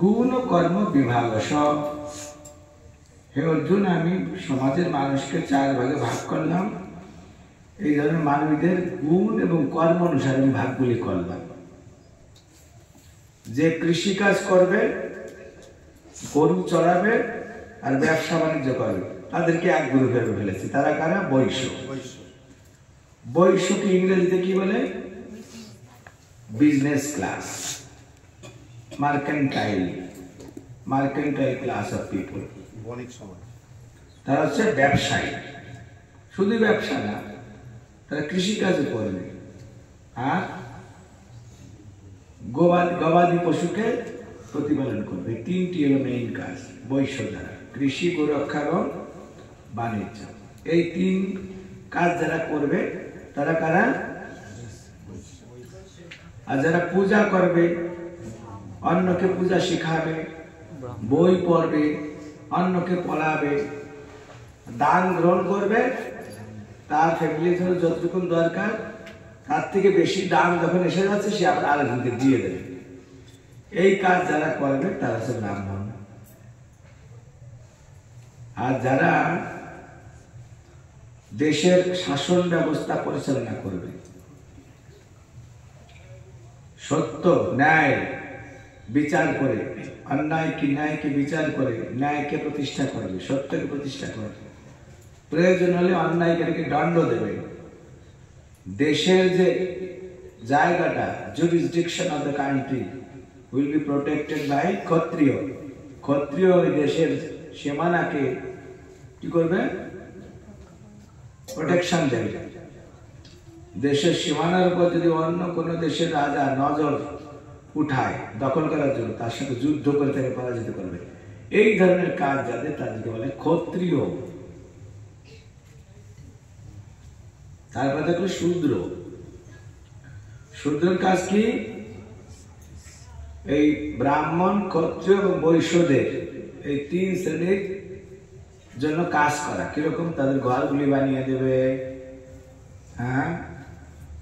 গুণ ও কর্ম বিভাগ সব। হে অর্জুন, আমি সমাজের মানুষকে 4 ভাগে ভাগ করলাম। এই ধরনের মানুষদের গুণ এবং কর্ম অনুসারে আমি ভাগগুলি করলাম। যে কৃষিকাজ করবে, গরু চড়াবে আর ব্যবসা বাণিজ্য করবে, তাদেরকে এক গ্রুপে ফেলেছি। তারা কারা? বৈশ্য। বৈশ্যকে ইংরেজিতে কি বলে? Business class, mercantile class of people. তারা হচ্ছে ব্যবসায়ী। শুধু ব্যবসা না, তারা কৃষিকাজও করবে আর গবাদি পশুকে প্রতিপালন করবে। 3টি হলো মেইন কাজ বৈশ্য দ্বারা: কৃষি, গোরক্ষা এবং বাণিজ্য। এই 3 কাজ যারা করবে তারা কারা? আর যারা পূজা করবে, অন্যকে পূজা শিখাবে, বই পড়বে, অন্যকে পড়াবে, দান গ্রহণ করবে, তার ফ্যামিলির জন্য যতটুকু দরকার তার থেকে বেশি দান যখন এসে যাচ্ছে সে আবার আরেকজনকে দিয়ে দেবে। এই কাজ যারা করবে তারা হচ্ছে ব্রাহ্মণ। আর যারা দেশের শাসন ব্যবস্থা পরিচালনা করবে, সত্য ন্যায় বিচার করে, অন্যায় কি ন্যায়কে বিচার করে ন্যায়কে প্রতিষ্ঠা করবে, সত্যকে প্রতিষ্ঠা করবে, প্রয়োজন হলে অন্যায়কারীকে দণ্ড দেবে। দেশের যে জায়গাটা, jurisdiction of the country will be protected by ক্ষত্রিয়। ক্ষত্রিয় ওই দেশের সীমানাকে কি করবে? প্রোটেকশন দেবে। দেশের সীমানার উপর যদি অন্য কোন দেশের রাজা নজর উঠায় দখল করার জন্য, তার সাথে যুদ্ধ করে তাকে পরাজিত করবে, এই ধরনের কাজ যাদের, তাদেরকে বলে ক্ষত্রিয়। তারপর দেখলো শূদ্র। শূদ্রের কাজ কি? এই ব্রাহ্মণ, ক্ষত্রিয় এবং বৈশ্যদের এই 3 শ্রেণীর জন্য কাজ করা। কিরকম? তাদের ঘরগুলি বানিয়ে দেবে, হ্যাঁ,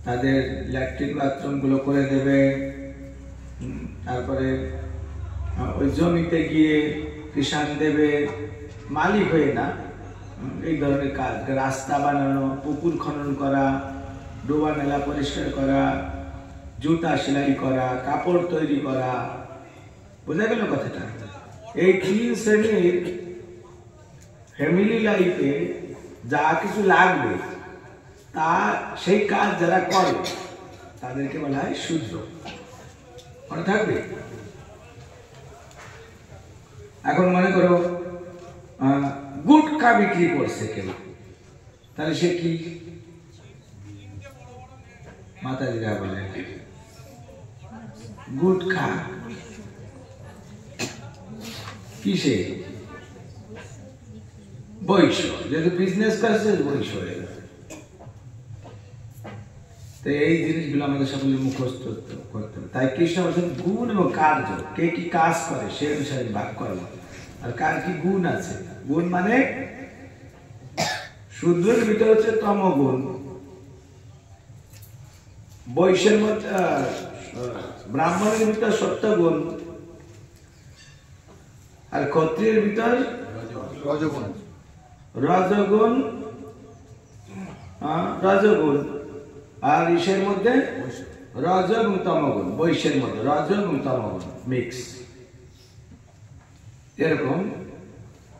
তাদের ল্যাট্রিন বাথরুম গুলো করে দেবে, তারপরে ওই জমিতে গিয়ে কিষান দেবে, মালিক হয়ে না, এই ধরনের কাজ। রাস্তা বানানো, পুকুর খনন করা, ডোবা মেলা পরিষ্কার করা, জুতা সেলাই করা, কাপড় তৈরি করা। বোঝা গেল কথাটা? এই 3 শ্রেণীর ফ্যামিলি লাইফে যা কিছু লাগবে তা, সেই কাজ যারা করে তাদেরকে বলা হয় শূদ্র। মনে থাকবে? এখন মনে করো গুটখা বিক্রি করছে কেউ, তাহলে সে কি? মাতাজিরা বলে গুটখা কিসে? বৈশ্য। যেহেতু বিজনেস করছে বৈশ্য হয়ে গেছে। তো এই জিনিসগুলো আমাদের সকলে মুখস্থ করতে হবে। তাই কৃষ্ণ বলছেন গুণ এবং কার্য, কে কি কাজ করে সে অনুসারে ভাগ করবো। আর কার কি গুণ আছে? গুণ মানে শূদ্রের ভিতরে হচ্ছে তমগুণ, বৈশ্যের মধ্যে, ব্রাহ্মণের ভিতর সত্যগুণ, আর ক্ষত্রিয়ের ভিতর রজগুণ, আর ঈশের মধ্যে রজ এবং তমগুণ, বৈশ্যের মধ্যে রজ এবং তমগুণ মিক্স। এরকম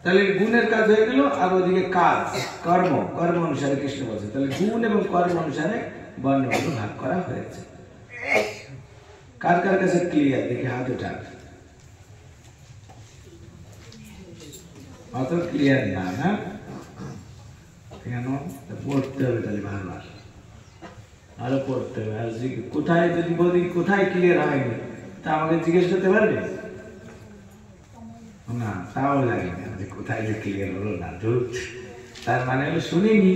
তাহলে গুণের কাজ হয়ে গেল। আর ওদিকে কাজ, কর্ম অনুসারে কৃষ্ণ বলছে। তাহলে গুণ এবং কর্ম অনুসারে বর্ণগুলো ভাগ করা হয়েছে। কার কার কাছে ক্লিয়ার? দেখি হাত উঠান। অত ক্লিয়ার না? না কেন? পড়তে হবে তাহলে বারবার, আরো পড়তে হবে। আর কোথায় যদি বলি কোথায় ক্লিয়ার হয়নি তা আমাকে জিজ্ঞেস করতে পারবে না? তাও লাগে না যে কোথায় যে ক্লিয়ার হলো না। তার মানে হলো শুনিনি।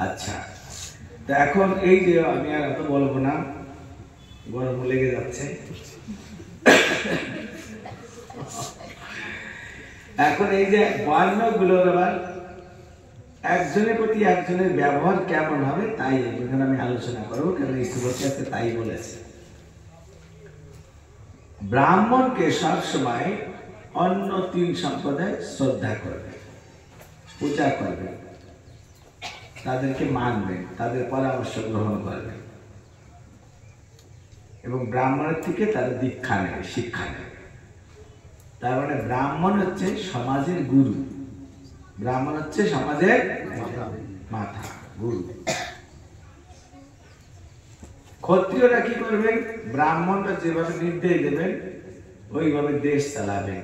আচ্ছা, তো এখন এই যে আমি আর এত বলবো না, গরম লেগে যাচ্ছে। এখন এই যে বর্ণগুলোর আবার একজনের প্রতি একজনের ব্যবহার কেমন হবে তাই এখানে আমি আলোচনা করবো, কারণ এই সুবর্ণাতে তাই বলেছে। ব্রাহ্মণকে সবসময় অন্য 3 সম্প্রদায় শ্রদ্ধা করবে, পূজা করবে, তাদেরকে মানবে, তাদের পরামর্শ গ্রহণ করবে এবং ব্রাহ্মণের থেকে তারা দীক্ষা নেবে, শিক্ষা নেবে। তার মানে ব্রাহ্মণ হচ্ছে সমাজের গুরু, ব্রাহ্মণ হচ্ছে সমাজের মাথা, গুরু। ক্ষত্রিয়রা কি করবেন? ব্রাহ্মণরা যেভাবে নির্দেশ দেবেন ওইভাবে দেশ চালাবেন।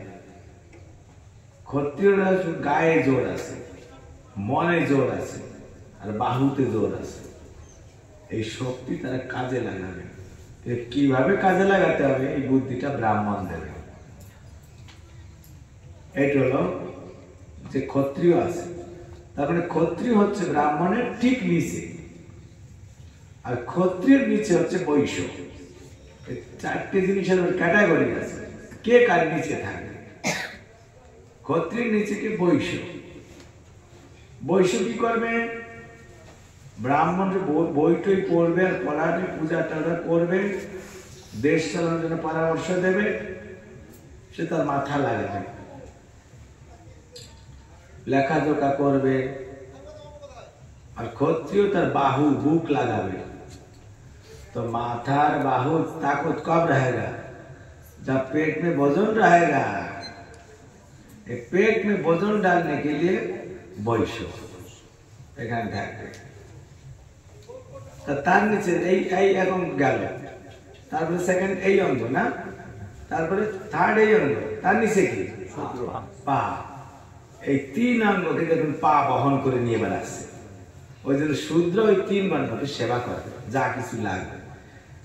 ক্ষত্রিয়রা গায়ে জোর আছে, মনে জোর আছে, আর বাহুতে জোর আছে। এই শক্তি তারা কাজে লাগাবে। কিভাবে কাজে লাগাতে হবে এই বুদ্ধিটা ব্রাহ্মণ দেবে। এটা হলো যে ক্ষত্রিয় আছে, তার মানে ক্ষত্রিয় হচ্ছে ব্রাহ্মণের ঠিক নিচে, আর ক্ষত্রিয়ের নিচে হচ্ছে বৈশ্য। 4টে জিনিসের ক্যাটাগরি আছে, কে কার নিচে থাকবে। ক্ষত্রিয়ের নিচে কে? বৈশ্য। বৈশ্য কি করবে? ব্রাহ্মণের বইটই পড়বে, আর পড়াতে পূজা টুজা করবে, দেশ চালানোর জন্য পরামর্শ দেবে, সে তার মাথা লাগাবে, লেখাজোকা করবে। আর ক্ষত্রিয় তার বাহু, বুক লাগাবে। तो माथा और बाहु ताकत कब रहेगा? जब पेट में वजन रहेगा। पेट में वजन डालने के लिए বৈশ্য এখানে থাকবে। তার নিচে এই এখন গেল, তারপরে সেকেন্ড এই অঙ্গ না, তারপরে থার্ড এই অঙ্গ, তার নিচে কি? পা। এই 3 অঙ্গকে দেখুন পা বহন করে নিয়ে বেড়াচ্ছে। ওই জন্য শূদ্র ওই 3 বর্ণকে সেবা করবে, যা কিছু লাগবে,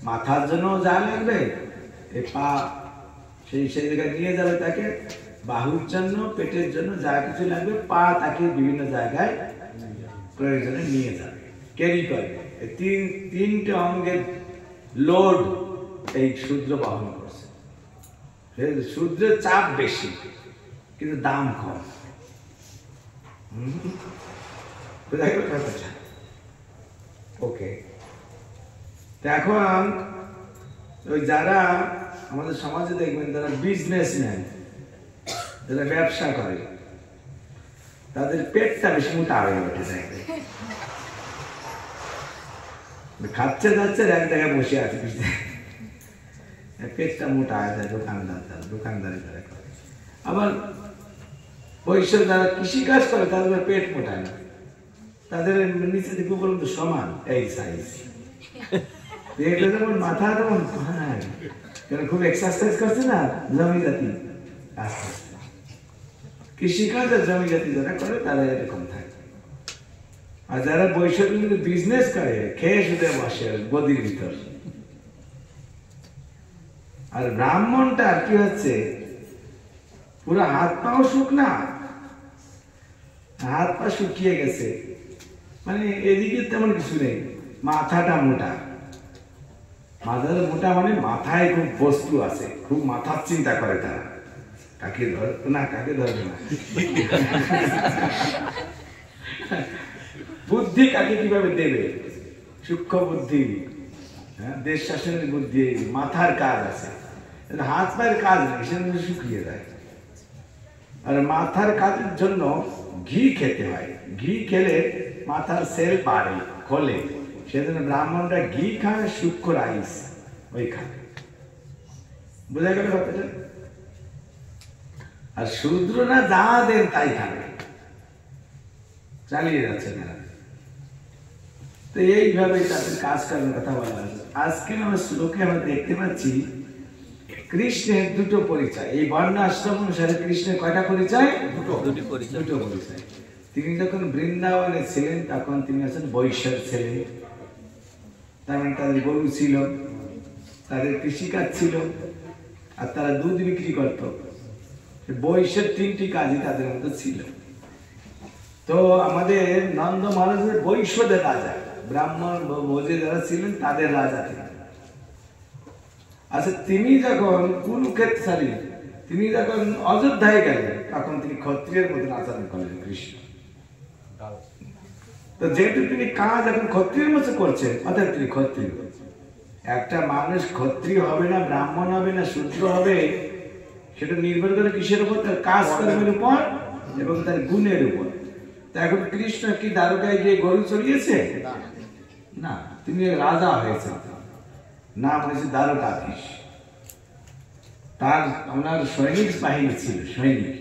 মাথার জন্য যা লাগবে এই পা সেই জায়গায় নিয়ে যাবে, তাকে বাহুর জন্য, পেটের জন্য যা কিছু লাগবে পা তাকে বিভিন্ন জায়গায় প্রয়োজনে নিয়ে যাবে, ক্যারি করবে। এই 3টে অঙ্গের লোড এই শূদ্র বহন করছে। শূদ্রের চাপ বেশি কিন্তু দাম কম। ওকে, এখন ওই যারা আমাদের সমাজে দেখবেন যারা বিজনেসম্যান, যারা ব্যবসা করে, তাদের পেটটা বেশি মোটা হয়ে ওঠে। খাচ্ছে যাচ্ছে এক জায়গায় বসে আছে, পেটটা মোটা হয়ে যায়। দোকানদারি যারা করে, আবার বৈশ্য যারা কৃষিকাজ করে তাদের পেট মোটায় না, তাদের নিচে থেকে পর্যন্ত সমান এই সাইজ। পেটটা যেমন মাথা তেমন, খুব এক্সারসাইজ করছে না জমি জাতি, আস্তে আস্তে কৃষিকাজ আর জমি জাতি যারা করে তারা এরকম থাকে। আর যারা বৈশ্য কিন্তু বিজনেস করে, খেয়ে শুধু বসে গদির ভিতর। আর ব্রাহ্মণটা কি হচ্ছে, পুরো হাত পাও শুকনা, হাত পা শুকিয়ে গেছে, মানে এদিকে তেমন কিছু নেই, মাথাটা মোটা। মাথাটা মোটা মানে মাথায় খুব বস্তু আছে, খুব মাথার চিন্তা করে তারা, কাকে ধরবে না কাকে ধরবে না, বুদ্ধি কাকে কিভাবে দেবে, সূক্ষ্ম বুদ্ধি, দেশ শাসনের বুদ্ধি, মাথার কাজ আছে। হাত পায়ের কাজ নেই, সেজন্য শুকিয়ে যায়। আর মাথার কাজের জন্য ঘি খেতে হয়, ঘি খেলে মাথার সেল বাড়ে, খোলে, সেজন্য ব্রাহ্মণরা ঘি খায়, সূক্ষ্ম রাইস ওই খায়। বোঝা গেল কথাটা? আর শূদ্ররা যা দেন তাই খাবে, চালিয়ে যাচ্ছে না। তো এইভাবে তাদের কাজ করার কথা বলা হয়েছে। আজকে আমরা শ্লোকে আমরা দেখতে পাচ্ছি কৃষ্ণের 2টো পরিচয়। এই বর্ণ আশ্রম অনুসারে কৃষ্ণের কয়টা পরিচয়? 2টো পরিচয়। তিনি যখন বৃন্দাবনে ছিলেন তখন তিনি আছেন বৈশ্যর ছেলে, তার মানে তাদের গরু ছিল, তাদের কৃষিকাজ ছিল, আর তারা দুধ বিক্রি করত। বৈশ্যের 3টি কাজই তাদের মধ্যে ছিল। তো আমাদের নন্দ মহারাজের বৈশ্যদের রাজা, ব্রাহ্মণ ভোজে যারা ছিলেন তাদের রাজা ছিলেন। আচ্ছা, তিনি যখন কুরুক্ষেত্রে, তিনি যখন অযোধ্যায় গেলেন তখন তিনি ক্ষত্রিয়ের মধ্যে আচরণ করলেন কৃষ্ণ। তো যেহেতু তিনি কাজ এখন ক্ষত্রিয়ের মতো করছেন, অর্থাৎ তিনি ক্ষত্রিয়। একটা মানুষ ক্ষত্রিয় হবে না, ব্রাহ্মণ হবে না, শূদ্র হবে, সেটা নির্ভর করে কিসের উপর? তার কাজ কর্মের উপর এবং তার গুণের উপর। তা এখন কৃষ্ণ কি দ্বারকায় গিয়ে গরু চড়িয়েছে? না, তিনি রাজা হয়েছে, নাম হয়েছে দ্বারকাধীশ। তার ওনার সৈনিক বাহিনী ছিল, সৈনিক,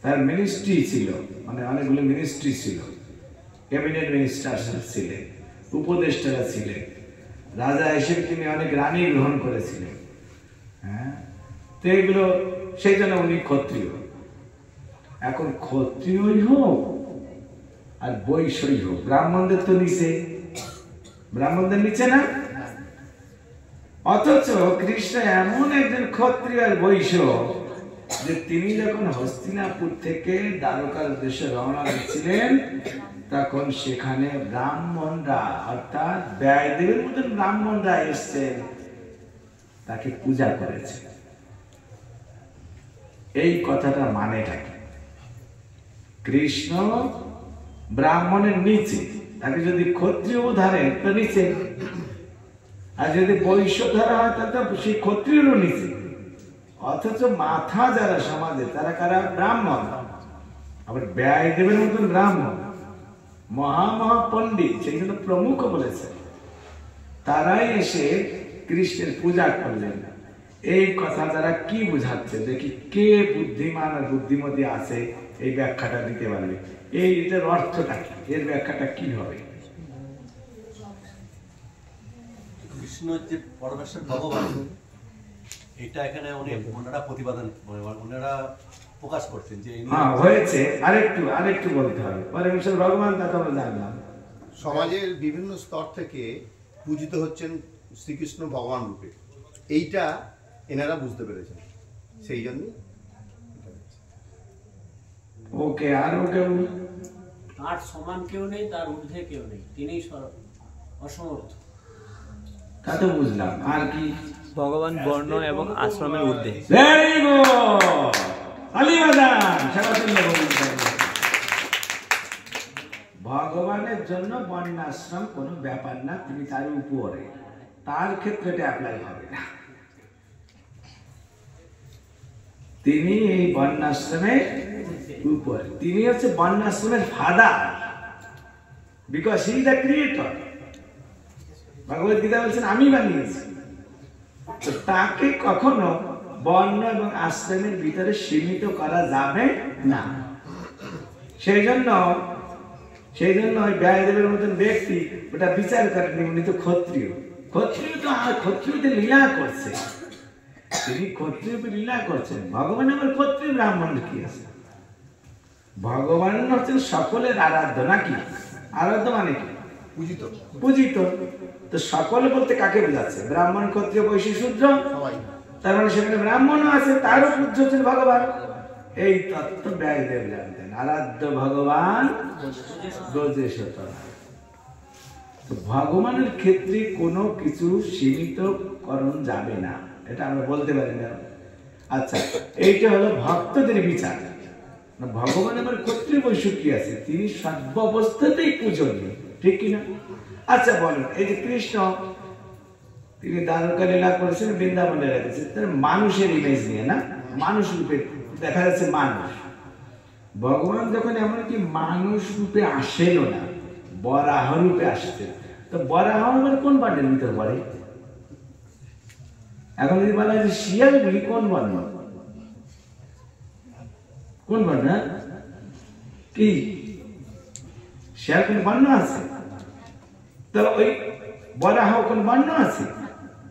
তার মিনিস্ট্রি ছিল, মানে অনেকগুলো মিনিস্ট্রি ছিল, ক্যাবিনেট মিনিস্টার ছিলেন, উপদেষ্টারা ছিলেন, রাজা এসে তিনি অনেক রানী গ্রহণ করেছিলেন। হ্যাঁ, তো এগুলো সেই জন্য উনি ক্ষত্রিয়। এখন ক্ষত্রিয়ই হোক আর বৈশ্যই হোক, ব্রাহ্মণদের তো নিচে, ব্রাহ্মণদের নিচে না। অথচ কৃষ্ণ এমন একজন ক্ষত্রিয় আর বৈশ্য যে তিনি যখন হস্তিনাপুর থেকে দ্বারকার উদ্দেশ্যে রওনা দিচ্ছিলেন, তখন সেখানে ব্রাহ্মণরা, অর্থাৎ ব্যয়দেবের মতন ব্রাহ্মণরা এসছেন, তাকে পূজা করেছে। এই কথাটা মানেটা কি? কৃষ্ণ ব্রাহ্মণের নিচে, তাকে যদি ক্ষত্রিয় ধরে তো নিচে, আর যদি বৈশ্য ধরা হয় তাহলে সেই ক্ষত্রিয়েরও নিচে। অথচ মাথা যারা সমাজে, তারা কারা? ব্রাহ্মণ। আবার ব্যয়দেবের মতন ব্রাহ্মণ, মহা পণ্ডিত, সেই জন্য প্রমুখ বলেছে, তারাই এসে কৃষ্ণের পূজা করলেন। এই কথা দ্বারা কি বোঝাচ্ছে? দেখি কে বুদ্ধিমান আর বুদ্ধিমতী আছে এই ব্যাখ্যাটা দিতে পারবে। এটার অর্থটা কি, এর ব্যাখ্যাটা কি হবে? কৃষ্ণ যে পরমেশ্বর ভগবান, এটা এখানে ওনারা প্রতিপাদন, ওনারা প্রকাশ করছেন যে হয়েছে। আরেকটু বলতে হবে, পরমেশ্বর ভগবান তা তো আমরা জানলাম। সমাজের বিভিন্ন স্তর থেকে পূজিত হচ্ছেন শ্রীকৃষ্ণ ভগবান রূপে, এইটা এনারা বুঝতে পেরেছেন, সেই জন্য। ওকে, আর কেউ? তার সমান কেউ নেই, তার ঊর্ধ্বে কেউ নেই, তিনি অসমর্থ। তা তো বুঝলাম। আর কি? ভগবান বর্ণ এবং আশ্রমের ঊর্ধ্বে। ভেরি গুড, আলিবাদান, ভগবানের জন্য বর্ণাশ্রম কোনো ব্যাপার না, তিনি তার উপরে, তার ক্ষেত্রে এটা অ্যাপ্লাই হবে না। তিনি এই বর্ণাশ্রমের উপরে, তিনি হচ্ছে বর্ণাশ্রমের father, because he is the creator. Bhagavad Gita বলছেন আমি বানিয়েছি। তো তাকে কখনো বর্ণ এবং আশ্রমের ভিতরে সীমিত করা যাবে না। সেই জন্য ওই ব্যয়দেবের মতন ব্যক্তি ওটা বিচার করেন, উনি তো ক্ষত্রিয়। ক্ষত্রিয়তে লীলা করছে, তিনি ক্ষত্রিয়তে লীলা করছেন। ভগবান আমার ক্ষত্রিয়, ব্রাহ্মণ কি আছে? ভগবান হচ্ছেন সকলের আরাধ্য, নাকি? আরাধ্য মানে কি? পূজিত। পূজিত। তো সকলে বলতে কাকে বোঝাচ্ছে? ব্রাহ্মণ, ক্ষত্রিয়, বৈশ্য, শূদ্র, সবাই। তার মানে সেখানে ব্রাহ্মণও আছে, তারও পূজ্য হচ্ছেন ভগবান। এই তত্ত্ব ব্যাসদেব জানতেন। আরাধ্য ভগবান ব্রজেশতর। তো ভগবানের ক্ষেত্রে কোনো কিছু সীমিতকরণ যাবে না, এটা আমরা বলতে পারি না। আচ্ছা, এইটা হলো ভক্তদের বিচার। ভগবান আমার ক্ষত্রিয় বৈশ্য কি আছে? তিনি সর্বাবস্থাতেই পূজনীয়, ঠিক কিনা? আচ্ছা বলেন, এই যে কৃষ্ণ তিনি দ্বারকা লীলা করেছেন, বৃন্দাবনে রেখেছেন, তার মানুষের ইমেজ নিয়ে, না? মানুষ রূপে দেখা যাচ্ছে মানুষ। ভগবান যখন এমনকি মানুষ রূপে আসেন না, বরাহ রূপে আসছেন, তো বরাহ আবার কোন বর্ণের ভিতর পড়ে? এখন যদি বলা হয় যে শিয়ালগুলি কোন বর্ণ? কোন বর্ণ? কি শিয়াল কোন বর্ণ আছে? তো ওই বরাহ কোন বর্ণ আছে?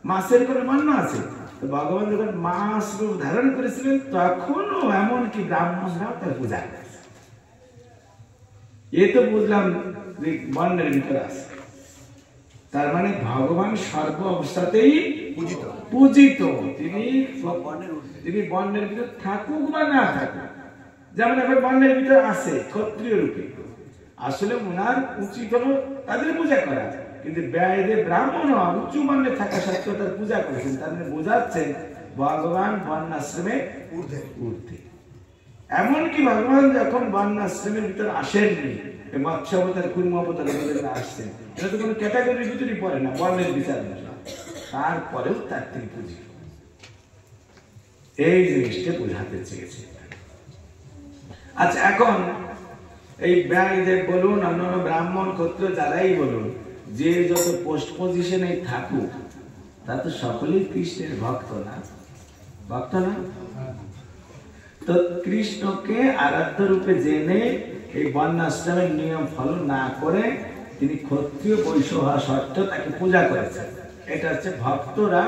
মাছের কোন বর্ণ আছে? তো ভগবান যখন মাছ রূপ ধারণ করেছিলেন, তখনও এমনকি ব্রাহ্মণরাও তার পূজা করেছে। এ তো বুঝলাম বর্ণের ভিতরে আছে। তার মানে ভগবান সর্ব অবস্থাতেই পূজিত। তিনি বর্ণের ভিতরে থাকুক বা না থাকুক, যেমন এখন বর্ণের ভিতরে আছে ক্ষত্রিয় রূপে, আসলে ওনার উচিত হলো তাদের পূজা করা, কিন্তু ব্যয়দেব ব্রাহ্মণ উঁচু বর্ণে থাকা সত্ত্বেও তার পূজা করেছেন। তার মানে বোঝাচ্ছেন ভগবান বর্ণাশ্রমে ঊর্ধ্বে। এমনকি ভগবান যখন বর্ণাশ্রমের ভিতরে আসেননি, মৎস্য অবতার কুর্ম অবতার আসছেন, এটা তো কোনো ক্যাটাগরির ভিতরে পড়ে না, বর্ণের বিচার না, তারপরেও তার তিনি পুঁজি। এই জিনিসটা বোঝাতে চেয়েছে। আচ্ছা, এখন এই ব্যয়দেব বলুন, অন্যান্য ব্রাহ্মণ ক্ষত্রিয় যারাই বলুন, যে যত পোস্ট পজিশনে থাকুক, তা তো সকলেই কৃষ্ণের ভক্ত না, ভক্ত না? তো কৃষ্ণকে আরাধ্য রূপে জেনে এই বর্ণাশ্রমের নিয়ম ফলো না করে তিনি ক্ষত্রিয় বৈশ্য হওয়া সত্ত্বেও তাকে পূজা করেছেন। এটা হচ্ছে ভক্তরা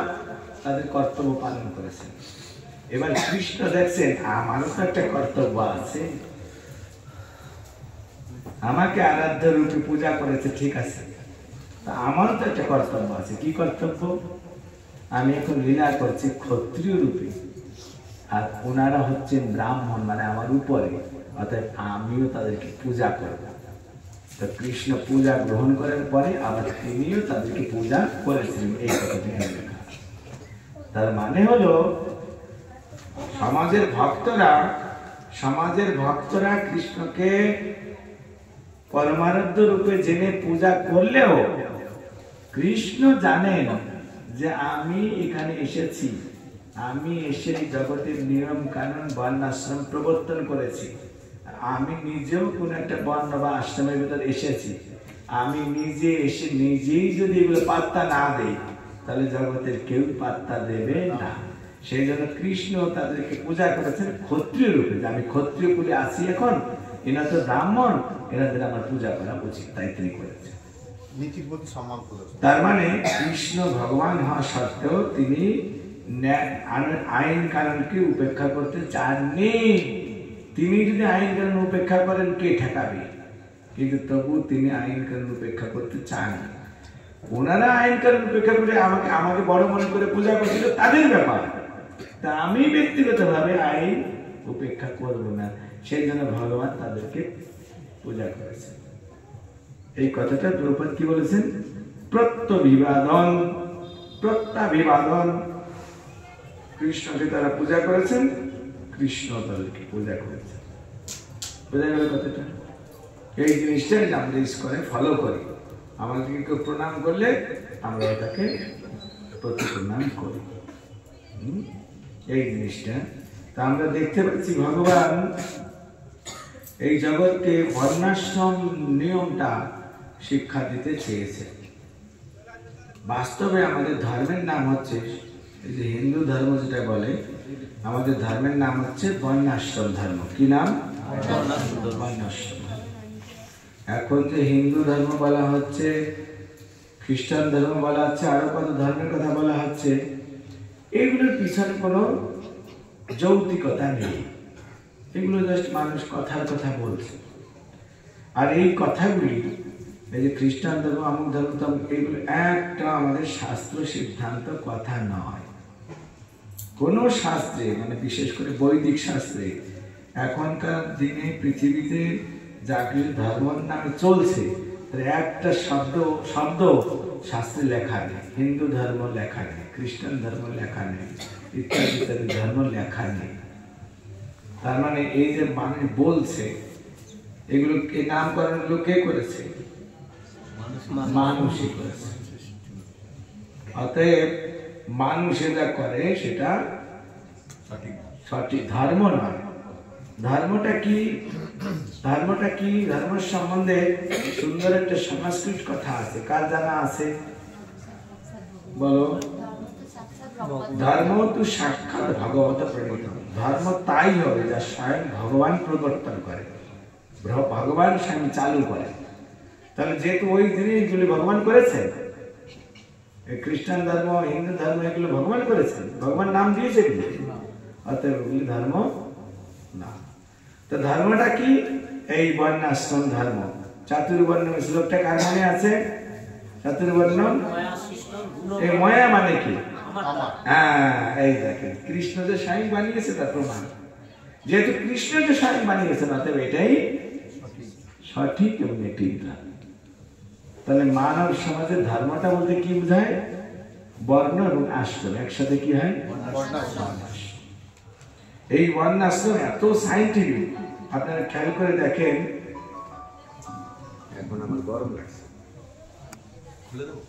তাদের কর্তব্য পালন করেছেন। এবার কৃষ্ণ দেখছেন আমারও তো একটা কর্তব্য আছে, আমাকে আরাধ্য রূপে পূজা করেছে, ঠিক আছে, তা আমারও তো একটা কর্তব্য আছে। কি কর্তব্য? আমি এখন লীলা করছি ক্ষত্রিয় রূপে, আর ওনারা হচ্ছেন ব্রাহ্মণ, মানে আমার উপরে, অর্থাৎ আমিও তাদেরকে পূজা করব। তো কৃষ্ণ পূজা গ্রহণ করার পরে আবার তিনিও তাদেরকে পূজা করেছিলেন, এই কথাটি লেখা। তার মানে হলো সমাজের ভক্তরা কৃষ্ণকে পরমারাধ্য রূপে জেনে পূজা করলেও কৃষ্ণ জানেন যে আমি এখানে এসেছি, আমি এসে জগতের নিয়ম কানুন বর্ণাশ্রম প্রবর্তন করেছি, আমি নিজেও কোন একটা বর্ণ বা আশ্রমের ভিতরে এসেছি, আমি নিজে এসে নিজেই যদি এগুলো পাত্তা না দেই তাহলে জগতের কেউ পাত্তা দেবে না। সেই জন্য কৃষ্ণ তাদেরকে পূজা করেছেন ক্ষত্রিয় রূপে, যে আমি ক্ষত্রিয় কুলে আছি, এখন এরা তো ব্রাহ্মণ, এনাদের আমার পূজা করা উচিত, তাই তিনি করেছেন। তার মানে কৃষ্ণ ভগবান হওয়া সত্ত্বেও তিনি আইন কানুনকে উপেক্ষা করতে চাননি। তিনি যদি আইন কানুন উপেক্ষা করেন কে ঠেকাবে? কিন্তু তবু তিনি আইন কানুন উপেক্ষা করতে চান। ওনারা আইন কানুন উপেক্ষা করে আমাকে বড় মনে করে পূজা করছিল, তাদের ব্যাপার, তা আমি ব্যক্তিগতভাবে আইন উপেক্ষা করব না। সেই জন্য ভগবান তাদেরকে পূজা করেছেন। এই কথাটা প্রভুপাদ কি বলেছেন? প্রত্যাভিবাদন, কৃষ্ণকে তারা পূজা করেছেন, কৃষ্ণ তাদেরকে পূজা করেছেন। বোঝা গেল কথাটা? এই জিনিসটাই আমরা ইস্কনে ফলো করি। আমাদেরকে কেউ প্রণাম করলে আমরা এটাকে প্রতি প্রণাম করি, এই জিনিসটা। তা আমরা দেখতে পাচ্ছি ভগবান এই জগৎকে বর্ণাশ্রম নিয়মটা শিক্ষা দিতে চেয়েছে। বাস্তবে আমাদের ধর্মের নাম হচ্ছে, এই যে হিন্দু ধর্ম যেটা বলে, আমাদের ধর্মের নাম হচ্ছে বর্ণাশ্রম ধর্ম। কি নাম? বর্ণাশ্রম। এখন যে হিন্দু ধর্ম বলা হচ্ছে, খ্রিস্টান ধর্ম বলা হচ্ছে, আরো কত ধর্মের কথা বলা হচ্ছে, এগুলোর পিছনে কোনো যৌক্তিকতা নেই। এগুলো জাস্ট মানুষ কথার কথা বলছে। আর এই কথাগুলি, এই যে খ্রিস্টান ধর্ম, আমুক ধর্ম, এগুলো একটা আমাদের শাস্ত্র সিদ্ধান্ত কথা নয়। কোন শাস্ত্রে, মানে বিশেষ করে বৈদিক শাস্ত্রে, এখনকার দিনে পৃথিবীতে যা কিছু ধর্মের নামে চলছে, একটা শব্দ শাস্ত্রে লেখা নেই। হিন্দু ধর্ম লেখা নেই, খ্রিস্টান ধর্ম লেখা নেই, ইত্যাদি ইত্যাদি ধর্ম লেখা নেই। তার মানে এই যে মানুষ বলছে, এগুলো নামকরণ গুলো কে করেছে? মানুষই করেছে। অতএব মানুষে যা করে সেটা সঠিক ধর্ম নয়। ধর্মটা কি? ধর্ম সম্বন্ধে সুন্দর একটা সংস্কৃত কথা আছে, কার জানা আছে? বলো। ধর্ম তো সাক্ষাৎ ভগবত প্রণীত। ধর্ম তাই হবে যা স্বয়ং ভগবান প্রবর্তন করে, ভগবান স্বয়ং চালু করে। তাহলে যেহেতু ওই জিনিসগুলি ভগবান করেছেন, খ্রিস্টান ধর্ম, হিন্দু ধর্ম, এগুলো ভগবান করেছেন, ভগবান নাম দিয়েছে, অতএব ওগুলি ধর্ম না। তো ধর্মটা কি? এই বর্ণাশ্রম ধর্ম। চাতুর্বর্ণ শ্লোকটা কার মনে আছে? চাতুর্বর্ণ, এই ময়া মানে কি? হ্যাঁ, এই দেখেন কৃষ্ণ যে স্বয়ং বানিয়েছে তার প্রমাণ। যেহেতু কৃষ্ণ যে স্বয়ং বানিয়েছেন, অতএব এটাই সঠিক এবং এটি ধর্ম। তাহলে মানব সমাজের ধর্মটা বলতে কি বোঝায়? বর্ণ এবং আশ্রম একসাথে কি হয়? এই বর্ণাশ্রম এত সাইন্টিফিক, আপনারা খেয়াল করে দেখেন, এখন আমার গরম লাগছে। খুলে দেবো।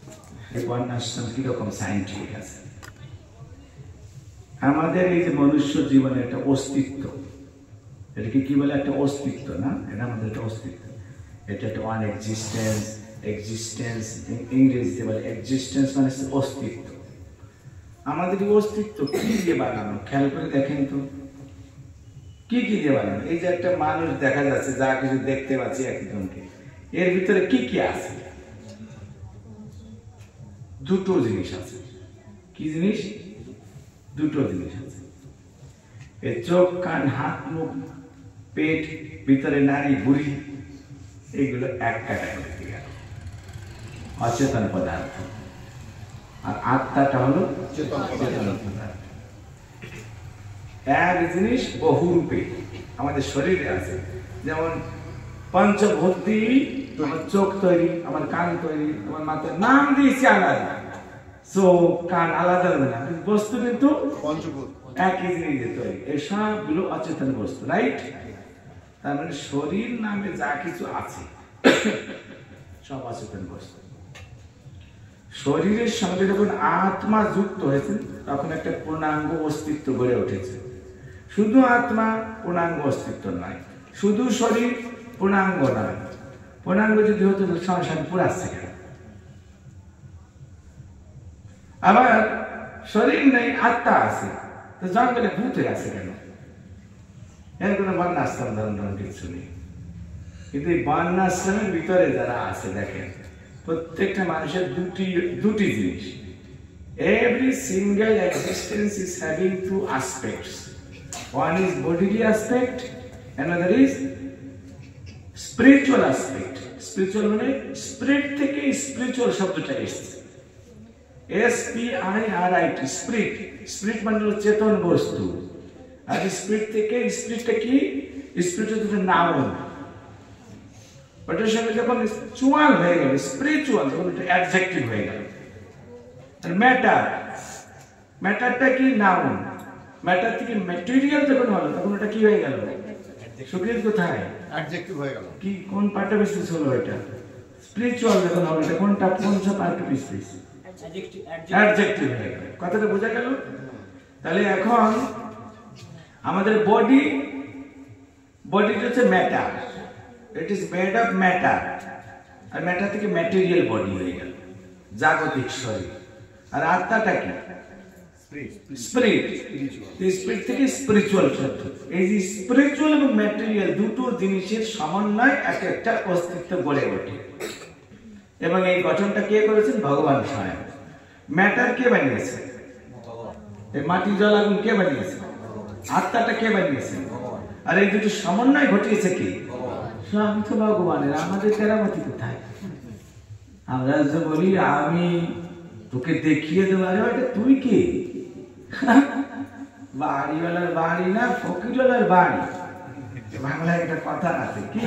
এই বর্ণাশ্রম কিরকম সায়েন্টিফিক আছে। আমাদের এই যে মনুষ্য জীবনের একটা অস্তিত্ব, এটাকে কি বলে? একটা অস্তিত্ব না, এটা আমাদের একটা অস্তিত্ব, এটা একটা ওয়ান এক্সিস্টেন্স। এক্সিস্টেন্স ইংরেজিতে বলে এক্সিস্টেন্স, মানে অস্তিত্ব। আমাদের এই অস্তিত্ব কি দিয়ে বানানো? খেয়াল করে দেখেন তো, কি কি দিয়ে বানানো? এই যে একটা মানুষ দেখা যাচ্ছে, যা কিছু দেখতে পাচ্ছি একজনকে, এর ভিতরে কি কি আছে? দুটো জিনিস আছে। কি জিনিস? দুটো জিনিস আছে। এই চোখ, কান, হাত, মুখ, পেট, ভিতরে নারী, বুড়ি, এগুলো এক ক্যাটাগরিতে গেল, অচেতন পদার্থ। আর আত্মাটা হলো চেতন পদার্থ। এক জিনিস বহুরূপে আমাদের শরীরে আছে। যেমন পঞ্চভূতি, আমার চোখ তৈরি, আমার কান তৈরি, আমার মাথার নাম দিয়েছি আলাদা, চোখ কান আলাদা হবে না, বস্তু কিন্তু পঞ্চভূত একই জিনিস তৈরি। এই সবগুলো অচেতন বস্তু, রাইট? তার মানে শরীর নামে যা কিছু আছে সব অচেতন বস্তু। শরীরের সঙ্গে যখন আত্মা যুক্ত হয়েছে, তখন একটা পূর্ণাঙ্গ অস্তিত্ব গড়ে উঠেছে। শুধু আত্মা পূর্ণাঙ্গ অস্তিত্ব নয়, শুধু শরীর পূর্ণাঙ্গ নয়। পূর্ণাঙ্গ যদি হতো সংসার পুরাচ্ছে কেন? আবার শরীর নেই, আত্মা আছে, তো জঙ্গলে ভূত হয়ে আছে কেন? এর কোনো বর্ণাশ্রম ধরন কিছু নেই। কিন্তু এই বর্ণাশ্রমের ভিতরে যারা আছে, দেখেন প্রত্যেকটা মানুষের দুটি জিনিস। Every single existence is having two aspects. One is bodily aspect, another is spiritual aspect. Spiritual মানে স্পিরিট থেকে স্পিরিচুয়াল শব্দটা এসেছে। SPIRIT, spirit. স্পিরিট মানে হলো চেতন বস্তু। আর স্পিরিট থেকে, স্পিরিটটা কি? স্পিরিট হচ্ছে নাউন। ওটার সঙ্গে যখন চুয়াল হয়ে গেল, স্পিরিচুয়াল, তখন ওটা অ্যাডজেক্টিভ হয়ে গেল। আর ম্যাটার, ম্যাটারটা কি? নাউন। ম্যাটার থেকে ম্যাটেরিয়াল যখন হলো, তখন ওটা কি হয়ে গেল? সুকৃত কোথায়? অ্যাডজেক্টিভ হয়ে গেল। কি কোন পার্ট অফ স্পিচ হলো এটা? স্পিরিচুয়াল যখন হলো, এটা কোনটা? কোন পার্ট অফ স্পিচ? অ্যাডজেক্টিভ হয়ে গেল। কথাটা বোঝা গেল? তাহলে এখন আমাদের বডিটা হচ্ছে matter. It is made of matter. আর ম্যাটার থেকে ম্যাটেরিয়াল বডি হয়ে গেল, জাগতিক শরীর। আর আত্মাটা কি? স্পিরিট। স্পিরিট থেকে স্পিরিচুয়াল শব্দ। এই যে স্পিরিচুয়াল এবং ম্যাটেরিয়াল দুটো জিনিসের সমন্বয় এক একটা অস্তিত্ব গড়ে ওঠে। এবং এই গঠনটা কে করেছেন? ভগবান স্বয়ং। ম্যাটার কে বানিয়েছে? এই মাটি, জল, আগুন কে বানিয়েছে? আত্মাটা কে বানিয়েছে? আর এই দুটো সমন্বয় ঘটিয়েছে কি? সব তো ভগবানের। আমাদের কেরামতি কোথায়? আমরা যে বলি আমি তোকে দেখিয়ে দেবো, আরে এটা তুই কে? বাড়িওয়ালার বাড়ি না, ফকিরওয়ালার বাড়ি। বাংলায় একটা কথা আছে কি?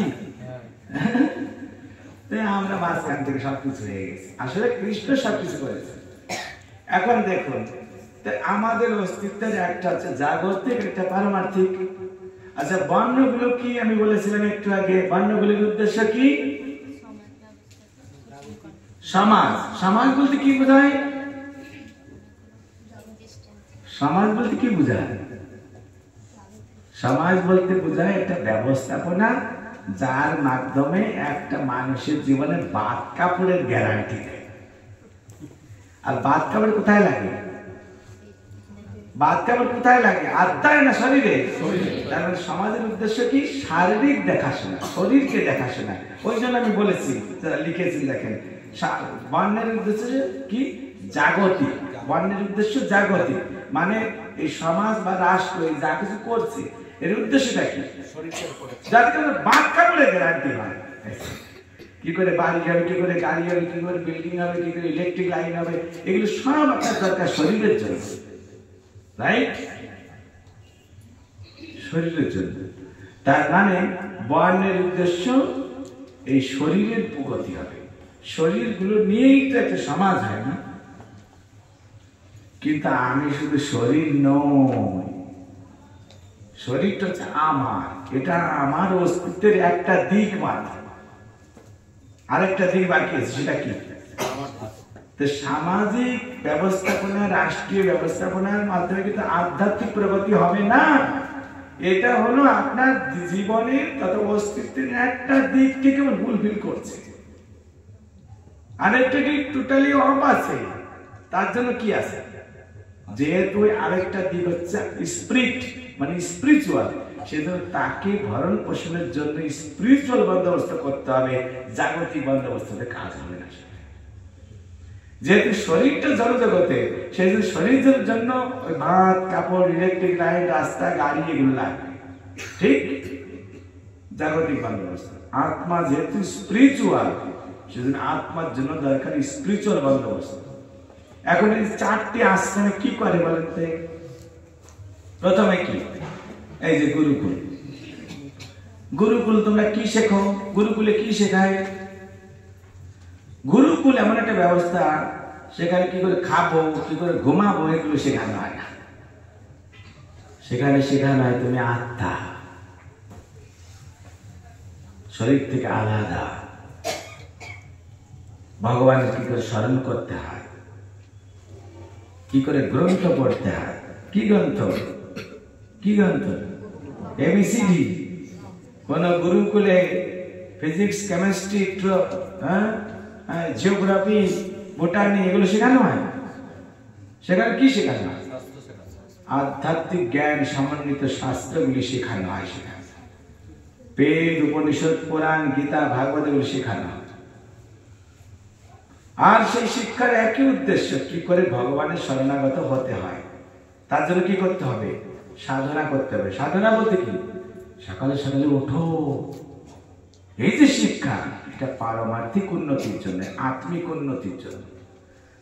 আমরা মাঝখান থেকে সবকিছু হয়ে গেছে। আসলে কৃষ্ণ সবকিছু করেছে। এখন দেখুন, আমাদের অস্তিত্বের একটা হচ্ছে জাগতিক, একটা পারমার্থিক। আচ্ছা, বর্ণগুলো কি? আমি বলেছিলাম একটু আগে, বর্ণগুলোর উদ্দেশ্য কি? সমাজ। সমাজ বলতে কি বোঝায়? সমাজ বলতে কি বোঝায়? সমাজ বলতে বোঝায় একটা ব্যবস্থাপনা, যার মাধ্যমে একটা মানুষের জীবনে বাদ কাপড়ের গ্যারান্টি দেয়। আর বাদ কাপড় কোথায় লাগে? বাদ কাপড় কোথায় লাগে? আত্মায় না শরীরে? তার মানে সমাজের উদ্দেশ্য কি? শারীরিক দেখাশোনা, শরীরকে দেখাশোনা। ওই জন্য আমি বলেছি, যারা লিখেছেন দেখেন, বর্ণের উদ্দেশ্য কি? জাগতিক। বর্ণের উদ্দেশ্য জাগতিক, মানে এই সমাজ বা রাষ্ট্র যা কিছু করছে, এর উদ্দেশ্যটা কি? যাতে করে বাদ কাপড়ের গ্যারান্টি হয়। কি করে বাড়ি হবে, কি করে গাড়ি হবে, কি করে বিল্ডিং হবে, কি করে ইলেকট্রিক লাইন হবে, এগুলো সব আপনার দরকার শরীরের জন্য, রাইট? শরীরের জন্য। তার মানে বর্ণের উদ্দেশ্য এই শরীরের প্রগতি হবে। শরীরগুলো নিয়েই তো একটা সমাজ হয় না? কিন্তু আমি শুধু শরীর নই, শরীরটা হচ্ছে আমার। এটা আমার অস্তিত্বের একটা দিক মাত্র। আরেকটা দিক বাকি আছে, সেটা কি? তো সামাজিক ব্যবস্থাপনা, রাষ্ট্রীয় ব্যবস্থাপনার মাধ্যমে কিন্তু আধ্যাত্মিক প্রগতি হবে না। এটা হলো আপনার জীবনের তত অস্তিত্বের একটা দিককে কেবল ফুলফিল করছে, আরেকটা দিক টোটালি অফ আছে। তার জন্য কি আছে? যেহেতু আরেকটা দিক হচ্ছে স্পিরিট, মানে স্পিরিচুয়াল, সেজন্য তাকে ভরণ পোষণের জন্য স্পিরিচুয়াল বন্দোবস্ত করতে হবে, জাগতিক বন্দোবস্তে কাজ হবে না। যেহেতু শরীরটা জড়জগতে, সেই জন্য শরীরের জন্য ভাত, কাপড়, ইলেকট্রিক লাইট, রাস্তা, গাড়ি এগুলো লাগবে, ঠিক? জাগতিক বন্দোবস্ত। আত্মা যেহেতু স্পিরিচুয়াল, সেজন্য আত্মার জন্য দরকার স্পিরিচুয়াল বন্দোবস্ত। এখন এই 4টি আশ্রমে কি করে বলেন তো? প্রথমে কি? এই যে গুরুকুল। গুরুকুল তোমরা কি শেখো? গুরুকুলে কি শেখায়? গুরুকুল এমন একটা ব্যবস্থা, সেখানে কি করে খাবো, কি করে ঘুমাবো, এগুলো শেখানো হয় না। সেখানে শেখানো হয় তুমি আত্মা, শরীর থেকে আলাদা, ভগবানের কি করে স্মরণ করতে হয়, কি করে গ্রন্থ পড়তে হয়। কি গ্রন্থ? কি গ্রন্থ? এবিসিডি। কোন গুরুকুলে ফিজিক্স, কেমিস্ট্রি, জিওগ্রাফি, বোটানি এগুলো শেখানো হয়? সেখানে কি শেখানো হয়? আধ্যাত্মিক জ্ঞান সমন্বিত শাস্ত্রগুলি শেখানো হয়। সেখানে বেদ, উপনিষদ, পুরাণ, গীতা, ভাগবত এগুলো শেখানো হয়। আর সেই শিক্ষার একই উদ্দেশ্য, কি করে ভগবানের শরণাগত হতে হয়। তার জন্য কি করতে হবে? সাধনা করতে হবে। সাধনা বলতে কি? সকালে সকালে ওঠো। এই যে শিক্ষা, এটা পারমার্থিক উন্নতির জন্য, আত্মিক উন্নতির জন্য।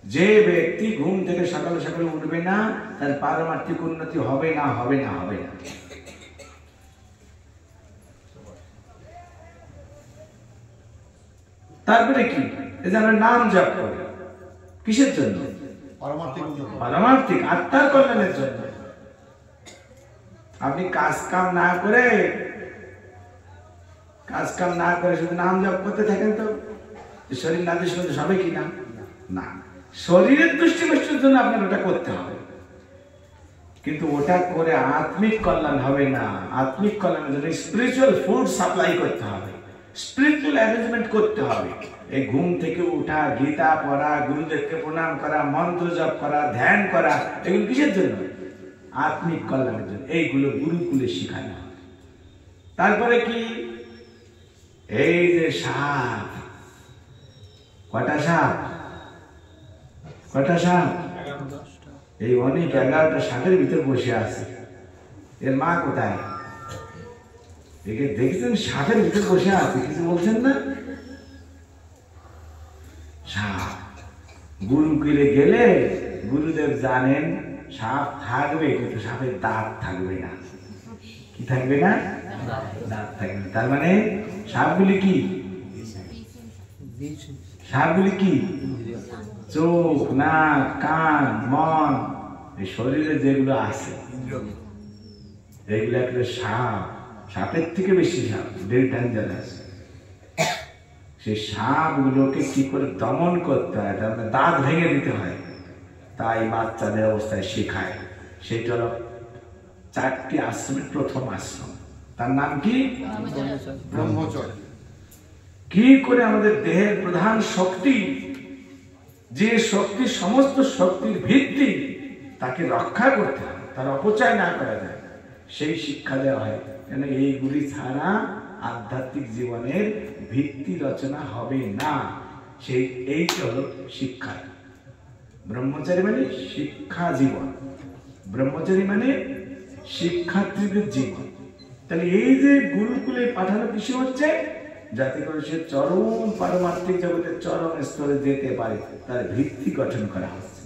যে ব্যক্তি ঘুম থেকে সকালে সকালে উঠবে না, তার পারমার্থিক উন্নতি হবে না, হবে না, হবে না। তারপরে কি? এই যে আমরা নাম জপ করি, কিসের জন্য? পারমার্থিক আত্মার কল্যাণের জন্য। আপনি কাজ কাম না করে শুধু নাম জপ করতে থাকেন, তো শরীর না দৃষ্টি সবে কি না? না, শরীরের দৃষ্টিগোষ্ঠীর জন্য আপনার ওটা করতে হবে, কিন্তু ওটা করে আত্মিক কল্যাণ হবে না। আত্মিক কল্যাণের জন্য স্পিরিচুয়াল ফুড সাপ্লাই করতে হবে, স্পিরিচুয়াল অ্যারেঞ্জমেন্ট করতে হবে। এই ঘুম থেকে উঠা, গীতা পড়া, গুরুদেবকে প্রণাম করা, মন্ত্র জপ করা, ধ্যান করা, এগুলো কিসের জন্য? আত্মিক কল্যাণের জন্য। এইগুলো গুরুকুলে শেখানো হয়। তারপরে কি? এই যে সাপ, কটা সাপ? কটা সাপ? এই অনেক 11টা সাপের ভিতরে বসে আছে। এর মা কোথায়? একে দেখেছেন? সাপের ভিতরে বসে আছে, কিছু বলছেন না? সাপ গুরুকুলে গেলে গুরুদেব জানেন সাপ থাকবে, কিন্তু সাপের দাঁত থাকবে না। কি থাকবে না? দাঁত থাকবে। তার মানে সাপগুলি কি? সাপগুলি কি? চোখ, নাক, কান, মন, এই শরীরে যেগুলো আছে, এগুলো একটা সাপ। সাপের থেকে বেশি সাপ, ভেরি ডেঞ্জারাস। সেই সাপগুলোকে কি করে দমন করতে হয়, তার মানে দাঁত ভেঙে দিতে হয়, তাই বাচ্চাদের অবস্থায় শেখায়। সেটা হলো 4টি আশ্রমের প্রথম আশ্রম। তার নাম কি? ব্রহ্মচর্য। কি করে আমাদের দেহের প্রধান শক্তি, যে শক্তি সমস্ত শক্তির ভিত্তি, তাকে রক্ষা করতে হয়, তার অপচয় না করা যায়, সেই শিক্ষা দেওয়া হয়। কেন? এইগুলি ছাড়া আধ্যাত্মিক জীবনের ভিত্তি রচনা হবে না। এইটা হলো শিক্ষা। ব্রহ্মচারী মানে শিক্ষা জীবন, ব্রহ্মচারী মানে শিক্ষার্থীদের জীবন। তাহলে এই যে গুরুকুলে পাঠানো কিছু হচ্ছে, যাতে করে সে চরম পারমার্থিক জগতের চরম স্তরে যেতে পারে, তার ভিত্তি গঠন করা হচ্ছে।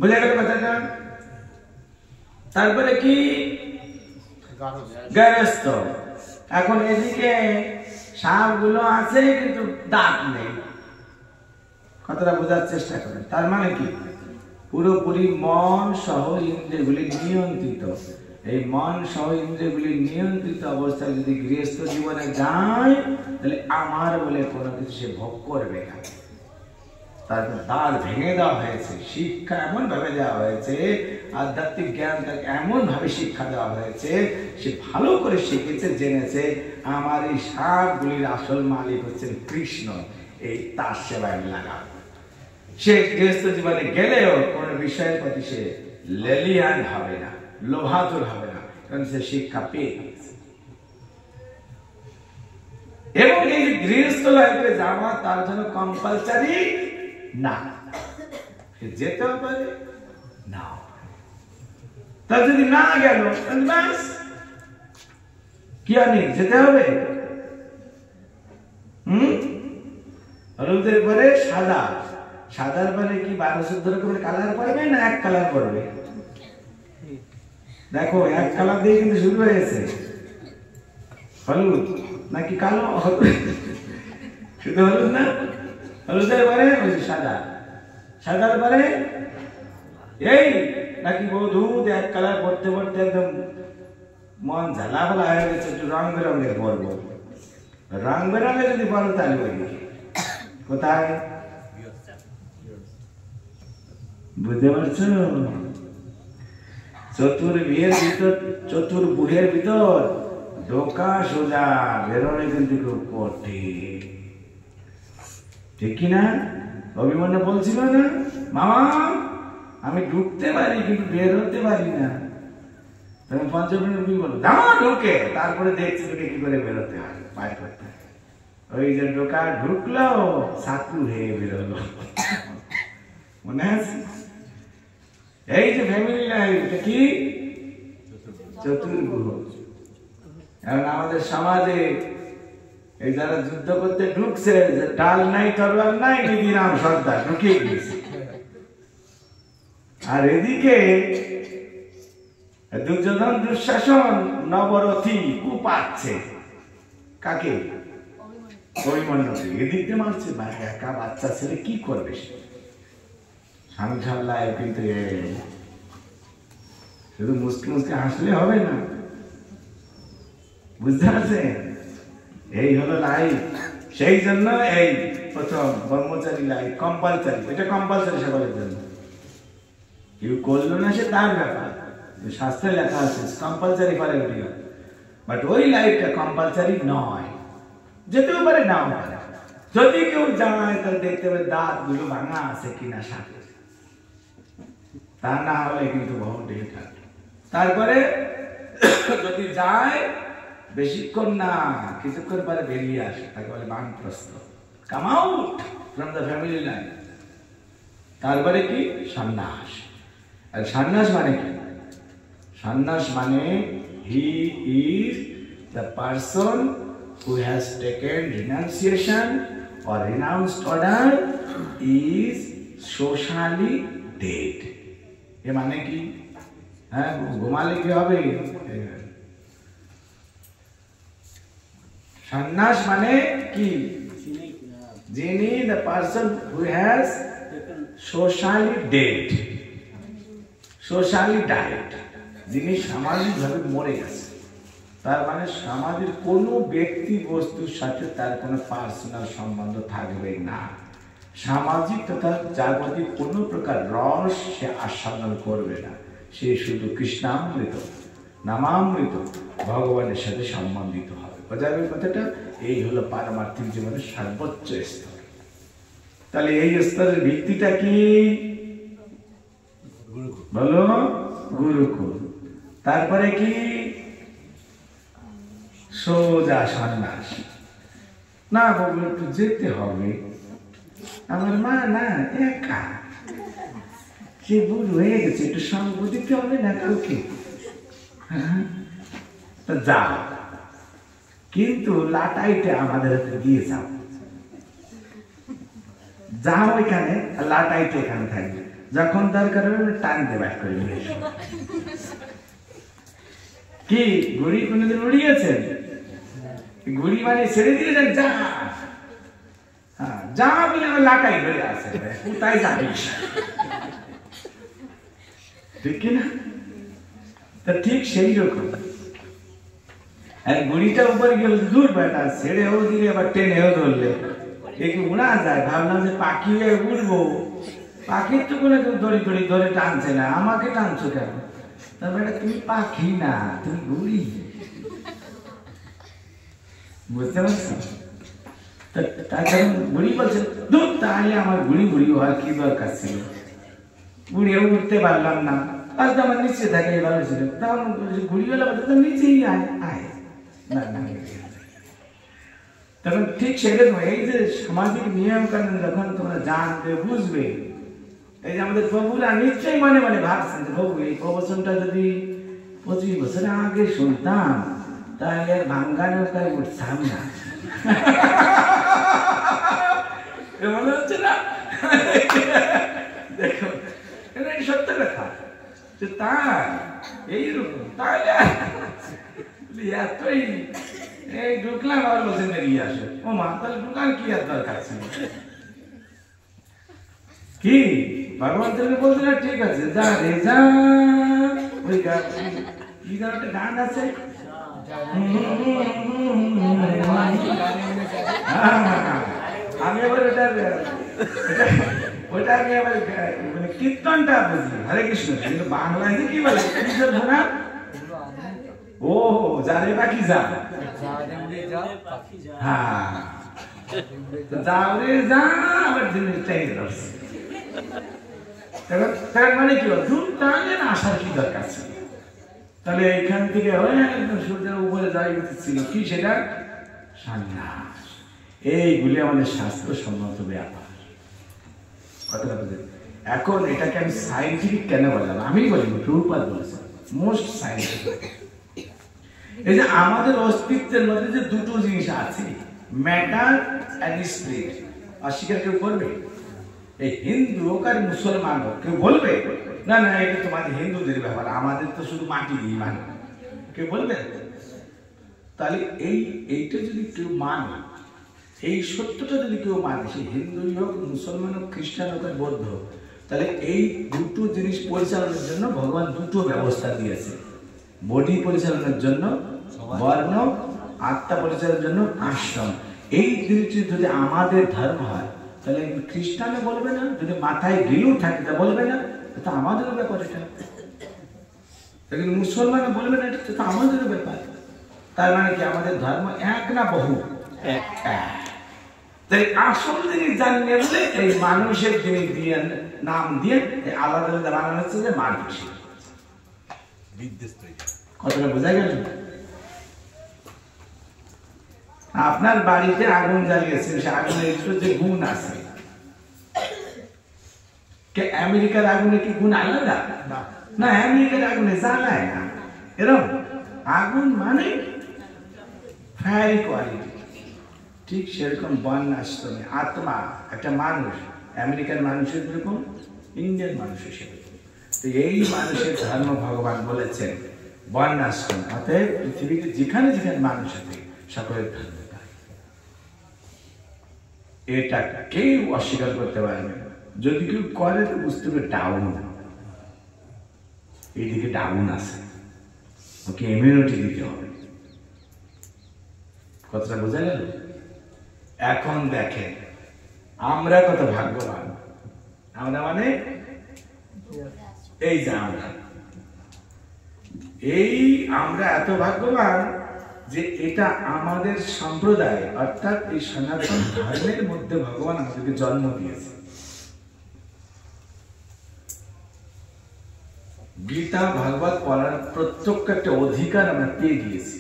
বোঝা গেল কথাটা? তারপরে কি? গারস্থ। এখন এদিকে সাপগুলো আছে, কিন্তু দাঁত নেই। কথাটা বোঝার চেষ্টা করেন। তার মানে কি? পুরোপুরি মন সহ ইন্দ্রিয়গুলি নিয়ন্ত্রিত। এই মন সহ ইন্দ্রিয়গুলি নিয়ন্ত্রিত অবস্থায় যদি গৃহস্থ জীবনে যায় তাহলে আমার বলে কোনো কিছু সে ভোগ করবে না। তারপর দ্বার ভেঙে দেওয়া হয়েছে, শিক্ষা এমন ভাবে দেওয়া হয়েছে, আধ্যাত্মিক জ্ঞান তাকে এমন ভাবে শিক্ষা দেওয়া হয়েছে, সে ভালো করে শিখেছে, জেনেছে আমার এই সবগুলির আসল মালিক হচ্ছেন কৃষ্ণ, এই তার সেবায় আমি লাগাবো। সে গৃহস্থ জীবনে গেলেও কোন বিষয়ের প্রতি সে লেলিয়ান হবে না, লোভাতুর হবে না, কারণ সে শিক্ষা পেয়ে গেছে। এবং এই গৃহস্থ লাইফে যাওয়া তার জন্য কম্পালসারি না, যেতেও পারে না। তার যদি না গেল ব্যাস কি আনি যেতে হবে। হলুদের পরে সাদা, সাদার পরে কি 12-14 রকমের কালার পড়বে না এক কালার পড়বে? দেখো এক কালার দিয়ে কিন্তু শুরু হয়েছে হলুদ, নাকি কালো? শুধু হলুদ না, হলুদের পরে ওই সাদা, সাদার পরে এই নাকি বহুত এক কালার পড়তে পড়তে একদম মন ঝালাপালা হয়ে গেছে, একটু রং বেরঙের পরবো। রং বেরঙে যদি পড়ো তাহলে ওই কোথায় বুঝতে পারছো? চতুর্ভুহের ভিতর, চতুর্ভুহের ভিতর ঢোকা সোজা, বেরোনে কিন্তু খুব কঠিন, ঠিক কিনা? অভিমন্যু বলছিল না, মামা আমি ঢুকতে পারি কিন্তু বের হতে পারি না। তখন পঞ্চমী বলল দামা ঢুকে, তারপরে দেখছি তোকে কি করে বেরোতে হয়, পায় করতে হয়। ওই যে ঢোকা ঢুকলো, সাকু হয়ে বেরোলো, মনে আছে? এই যে ফ্যামিলি লাইফ, এটা কি চতুর্ভুজ। এখন আমাদের সমাজে এই যারা যুদ্ধ করতে ঢুকছে, যে ডাল নাই তরোয়াল নাই, নিধিরাম সর্দার ঢুকিয়ে গিয়েছে। আর এদিকে দুর্যোধন দুঃশাসন নবরথী কুপাচ্ছে কাকে? অভিমন্যুকে। এদিকে মারছে, একা বাচ্চা ছেলে কি করবে? সংসার লাইফ কিন্তু শুধু মুসকে মুসকে হাসলে হবে না, বুঝতে পারছেন? এই হলো লাইফ। সেই জন্য এই প্রথম ব্রহ্মচারী লাইফ কম্পালসারি, এটা কম্পালসারি সকলের জন্য। কেউ করলো না সে তার ব্যাপার, শাস্ত্রে লেখা আছে কম্পালসারি ফর এভরিওয়ান, বাট ওই লাইফটা কম্পালসারি নয়, যেতেও পারে নাও পারে। যদি কেউ যায় তাহলে দেখতে হবে দাঁত গুলো ভাঙা আছে কিনা সাথে, তা না হলে কিন্তু বহু ঢের থাকে। তারপরে যদি যায় বেশিক্ষণ না, কিছুক্ষণ পরে বেরিয়ে আসে, তাকে বলে বানপ্রস্থ, come out from the family life. তারপরে কি সন্ন্যাস। আর সন্ন্যাস মানে কি? সন্ন্যাস মানে he is the person who has taken renunciation or renounced order is socially dead. ये माने की है घुमाले की হবে সন্ন্যাস মানে কি? যিনি the person who has socially dead, socially died, যিনি সামাজিকভাবে মরে গেছে। তার মানে সমাজের কোনো ব্যক্তি বস্তুর সাথে তার কোনো পার্সোনাল সম্বন্ধ থাকবে না। সামাজিক তথা জাগতিক কোনো প্রকার রস সে আস্বাদন করবে না। সে শুধু কৃষ্ণামৃত নামামৃত ভগবানের সাথে সম্বন্ধিত হবে। বোঝাবে কথাটা? এই হলো পারমার্থিক জীবনের সর্বোচ্চ স্তর। তাহলে এই স্তরের ভিত্তিটা কি বলো? গুরুকুল। তারপরে কি? সোজা সন্ন্যাস। না বাবু একটু যেতে হবে, আমার মা না একা, সে বুড়ো হয়ে গেছে, একটু সঙ্গ দিতে হবে না কাউকে, যাও কিন্তু লাটাইটা আমাদের হাতে দিয়ে যাও, যাও এখানে, লাটাইটা এখানে থাকবে, যখন দরকার হবে টানতে ব্যাক করে নিয়ে এসো। কি ঘুড়ি কোনদিন উড়িয়েছেন? ঘুড়ি মানে ছেড়ে দিয়ে যান, যা যা বলে আমার লাটাই ধরে আছে, কোথায় যাবি? ঠিক কিনা? তা ঠিক সেই রকম আর গুড়িটা উপরে গেল, দূর বেটা ছেড়েও দিলে আবার টেনেও ধরলে একটু উড়া যায়। ভাবলাম যে পাখি হয়ে উড়বো, পাখির তো কোনো কেউ দড়ি দড়ি ধরে টানছে না, আমাকে টানছো কেন? তার বেটা তুমি পাখি না, তুমি গুড়ি, বুঝতে পারছো? তার কারণ গুড়ি বলছে দূর, তাহলে আমার গুড়ি গুড়ি হওয়ার কি দরকার ছিল? গুড়িও উঠতে পারলাম না, আজ তো আমার নিচে থাকে ভালো ছিল। তখন গুড়িওয়ালা বলছে নিচেই আয় আয়, না না। তখন ঠিক সেরকম এই যে সামাজিক নিয়ম কানুন যখন তোমরা জানবে বুঝবে, এই যে আমাদের প্রভুরা নিশ্চয়ই মনে মনে ভাবছেন যে প্রভু এই প্রবচনটা যদি 25 বছর আগে শুনতাম তাহলে আর ভাঙ্গা নৌকায় উঠতাম না। মনে হচ্ছে না? দেখো এটা সত্য কথা যে তাই এইরকম, তাহলে এতই এই ঢুকলাম আর বলছে বেরিয়ে আসে। ও মা, তাহলে ঢুকার কি আর দরকার ছিল? কি ভগবান তুমি বলতে না, ঠিক আছে যা রে যা। ওই কি একটা গান আছে, আমি আবার ওটা আমি আবার মানে কীর্তনটা বুঝি, হরে কৃষ্ণ। কিন্তু বাংলায় কি বলে কৃষ্ণ ধরা, ও যারে পাখি যা, হ্যাঁ যাও রে যা, আবার জিনিসটাই ধরছে। তার মানে কি দূর টানে না আসার কি দরকার ছিল? তাহলে এইখান থেকে একদম সূর্যের উপরে যাই ছিল কি সেটা সন্ন্যাস। এইগুলি আমাদের শাস্ত্র সম্মত ব্যাপার, কথাটা বুঝলেন? এখন এটাকে আমি সায়েন্টিফিক কেন বললাম? আমি বলি প্রভুপাদ বলেছেন মোস্ট সায়েন্টিফিক। এই যে আমাদের অস্তিত্বের মধ্যে যে দুটো জিনিস আছে, ম্যাটার এন্ড স্পিরিট, অস্বীকার কেউ করবে? এই হিন্দু হোক আর মুসলমান হোক, কেউ বলবে না না এটা তোমাদের হিন্দুদের ব্যাপার, আমাদের তো শুধু মাটি দিয়ে মানে, কেউ বলবে? তাহলে এইটা যদি কেউ মানে, এই সত্যটা যদি কেউ মানে, সে হিন্দুই হোক, মুসলমান হোক, খ্রিস্টান হোক আর বৌদ্ধ হোক, তাহলে এই দুটো জিনিস পরিচালনার জন্য ভগবান দুটো ব্যবস্থা দিয়েছে। বডি পরিচালনার জন্য বর্ণ, আত্মা পরিচালনার জন্য আশ্রম। এই জিনিসটি যদি আমাদের ধর্ম হয় তাহলে খ্রিস্টানও বলবে না, যদি মাথায় গিলু থাকে তা বলবে না, এটা আমাদেরও ব্যাপার। এটা মুসলমানও বলবে না, এটা তো আমাদেরও ব্যাপার। তার মানে কি আমাদের ধর্ম এক না বহু? এক। তাই আসল জিনিস জানিয়ে বলে এই মানুষের জিনিস দিয়ে নাম দিয়ে আলাদা আলাদা বানানো হচ্ছে যে মানুষ। কথাটা বোঝা গেল? আপনার বাড়িতে আগুন জ্বালিয়েছে, সে আগুনের যে গুণ আছে, আমেরিকার আগুনে কি গুণ আলাদা? না, আমেরিকার আগুনে জ্বালায় না। এরকম আগুন মানে ফায়ারি কোয়ালিটি। ঠিক সেরকম বর্ণাশ্রমে আত্মা একটা মানুষ, আমেরিকার মানুষের যেরকম ইন্ডিয়ান মানুষের সেরকম। তো এই মানুষের ধর্ম ভগবান বলেছেন বর্ণাশ্রম, অতএব পৃথিবীতে যেখানে যেখানে মানুষ আছে সকলের ধর্ম। এটা কেউ অস্বীকার করতে পারবে না। যদি কেউ করে তো বুঝতে হবে ডাউন, এইদিকে ডাউন আছে, ওকে ইমিউনিটি দিতে হবে। কথাটা বোঝা গেল? এখন দেখেন আমরা কত ভাগ্যবান। আমরা মানে এই যে আমরা এত ভাগ্যবান যে এটা আমাদের সম্প্রদায়, অর্থাৎ এই সনাতন ধর্মের মধ্যে ভগবান আমাদেরকে জন্ম দিয়েছে। গীতা ভাগবত পড়ার প্রত্যেকটা অধিকার আমরা পেয়ে গিয়েছি।